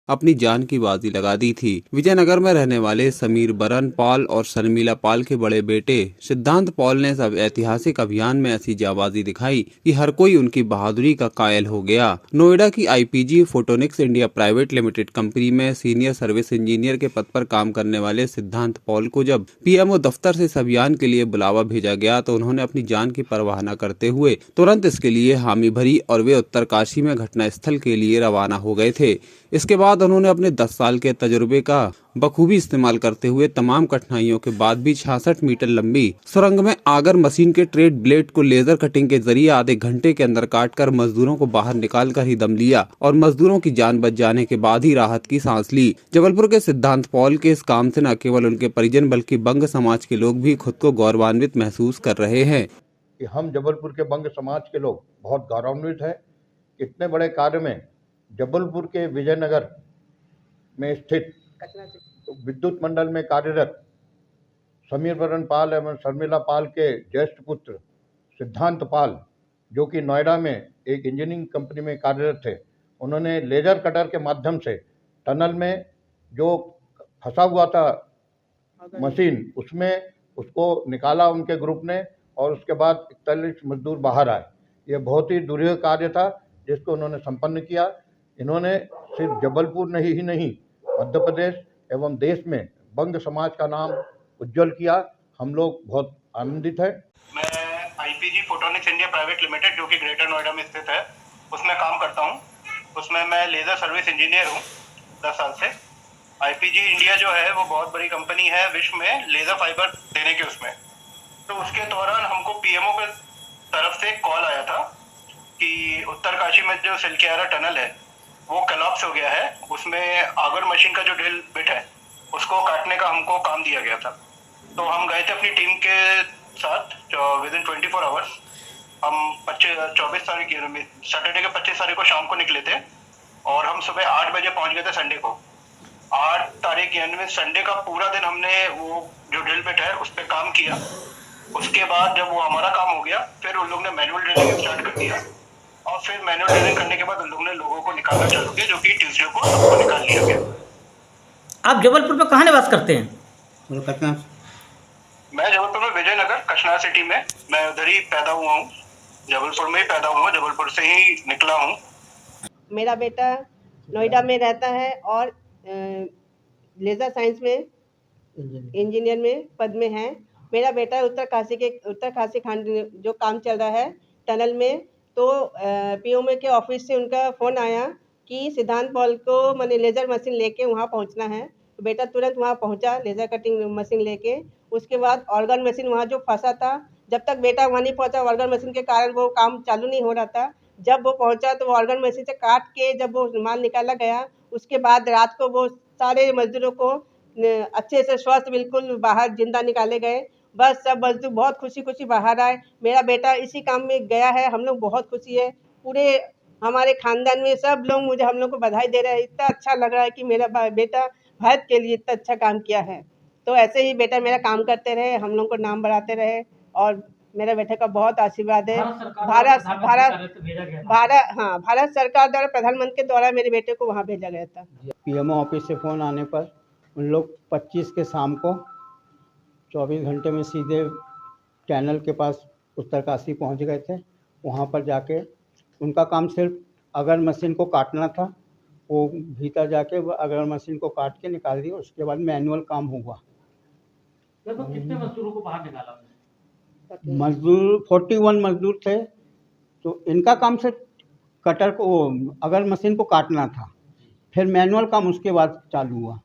अपनी जान की बाजी लगा दी थी। विजयनगर में रहने वाले समीर बरन पॉल और शर्मिला पॉल के बड़े बेटे सिद्धांत पॉल ने सब ऐतिहासिक अभियान में ऐसी जाबाजी दिखाई कि हर कोई उनकी बहादुरी का कायल हो गया। नोएडा की IPG photonics India private limited company में सीनियर सर्विस इंजीनियर के पद पर काम करने वाले सिद्धांत पॉल को जब पीएमओ दफ्तर से इस अभियान के लिए बुलावा भेजा गया तो उन्होंने अपनी जान की परवाह न करते हुए तुरंत इसके लिए हामी भरी और वे उत्तरकाशी में घटना स्थल के लिए रवाना हो गए थे। इसके बाद उन्होंने अपने 10 साल के तजुर्बे का बखूबी इस्तेमाल करते हुए तमाम कठिनाइयों के बाद भी 66 मीटर लंबी सुरंग में आगर मशीन के ट्रेड ब्लेड को लेजर कटिंग के जरिए आधे घंटे के अंदर काटकर मजदूरों को बाहर निकाल कर ही दम लिया और मजदूरों की जान बच जाने के बाद ही राहत की सांस ली। जबलपुर के सिद्धांत पॉल के इस काम से न केवल उनके परिजन बल्कि बंग समाज के लोग भी खुद को गौरवान्वित महसूस कर रहे हैं। हम जबलपुर के बंग समाज के लोग बहुत गौरवान्वित है। इतने बड़े कार्य में जबलपुर के विजयनगर में स्थित विद्युत मंडल में कार्यरत समीर बरन पाल एवं शर्मिला पाल के ज्येष्ठ पुत्र सिद्धांत पाल, जो कि नोएडा में एक इंजीनियरिंग कंपनी में कार्यरत थे, उन्होंने लेजर कटर के माध्यम से टनल में जो फंसा हुआ था मशीन, उसमें उसको निकाला उनके ग्रुप ने और उसके बाद 41 मजदूर बाहर आए। यह बहुत ही दुर्लभ कार्य था जिसको उन्होंने संपन्न किया। इन्होंने सिर्फ जबलपुर नहीं मध्य प्रदेश एवं देश में बंग समाज का नाम उज्जवल किया। हम लोग बहुत आनंदित हैं। मैं IPG photonics India private limited, जो कि ग्रेटर नोएडा में स्थित है, उसमें काम करता हूं। उसमें मैं लेज़र सर्विस इंजीनियर हूं 10 साल से। आईपीजी इंडिया जो है वो बहुत बड़ी कंपनी है विश्व में लेज़र फाइबर देने के उसमें। तो उसके दौरान हमको पीएमओ की तरफ से कॉल आया था कि उत्तरकाशी में जो सिलकियारा टनल है वो कोलैप्स हो गया है, उसमें आगर मशीन का जो ड्रिल बिट है उसको काटने का हमको काम दिया गया था। तो हम गए थे अपनी टीम के साथ विद इन 24 आवर्स। हम 24 तारीख सैटरडे के 25 तारीख को शाम को निकले थे और हम सुबह 8 बजे पहुंच गए थे संडे को। 8 तारीख यानी में संडे का पूरा दिन हमने वो जो ड्रिल बिट है उस पर काम किया। उसके बाद जब वो हमारा काम हो गया फिर उन लोग ने मैनुअल ड्रिलिंग स्टार्ट कर दिया और फिर मैनुअल ड्रिलिंग करने के बाद उन लोगों ने लोगों को निकालना चालू किया, जो कि ट्यूसडे को सबको निकाल लिया गया। आप जबलपुर में कहाँ निवास करते हैं? मैं जबलपुर में विजयनगर कचना सिटी में, मैं उधर ही पैदा हुआ हूँ, जबलपुर में ही पैदा हुआ, जबलपुर से ही निकला हूँ। मेरा बेटा नोएडा में रहता है और लेज़र साइंस में इंजीनियर में पद में है। मेरा बेटा उत्तरकाशी खंड जो काम चल रहा है टनल में, तो पीएमओ के ऑफिस से उनका फ़ोन आया कि सिद्धांत पॉल को मैंने लेज़र मशीन लेके वहाँ पहुँचना है। तो बेटा तुरंत वहाँ पहुँचा लेज़र कटिंग मशीन लेके। उसके बाद ऑर्गन मशीन वहाँ जो फंसा था, जब तक बेटा वहाँ नहीं पहुँचा ऑर्गन मशीन के कारण वो काम चालू नहीं हो रहा था। जब वो पहुँचा तो वो ऑर्गन मशीन से काट के जब वो माल निकाला गया, उसके बाद रात को वो सारे मजदूरों को अच्छे से स्वस्थ बिल्कुल बाहर जिंदा निकाले गए। बस सब मजदूर बहुत खुशी बाहर आए। मेरा बेटा इसी काम में गया है, हम लोग बहुत खुशी है। पूरे हमारे खानदान में सब लोग हम लोग को बधाई दे रहे हैं। इतना अच्छा लग रहा है कि मेरा बेटा भारत के लिए इतना अच्छा काम किया है। तो ऐसे ही बेटा मेरा काम करते रहे, हम लोग को नाम बढ़ाते रहे और मेरे बेटे का बहुत आशीर्वाद है। भारत सरकार द्वारा, प्रधानमंत्री के द्वारा मेरे बेटे को वहाँ भेजा गया था। पीएमओ ऑफिस से फ़ोन आने पर उन लोग 25 के शाम को 24 घंटे में सीधे टनल के पास उत्तरकाशी पहुंच गए थे। वहां पर जाके उनका काम सिर्फ अगर मशीन को काटना था, वो भीतर जाके अगर मशीन को काट के निकाल दिया। उसके बाद मैनुअल काम हुआ। लगभग कितने मजदूरों को बाहर निकाला? मजदूर 41 मजदूर थे। तो इनका काम सिर्फ कटर को अगर मशीन को काटना था, फिर मैनुअल काम उसके बाद चालू हुआ।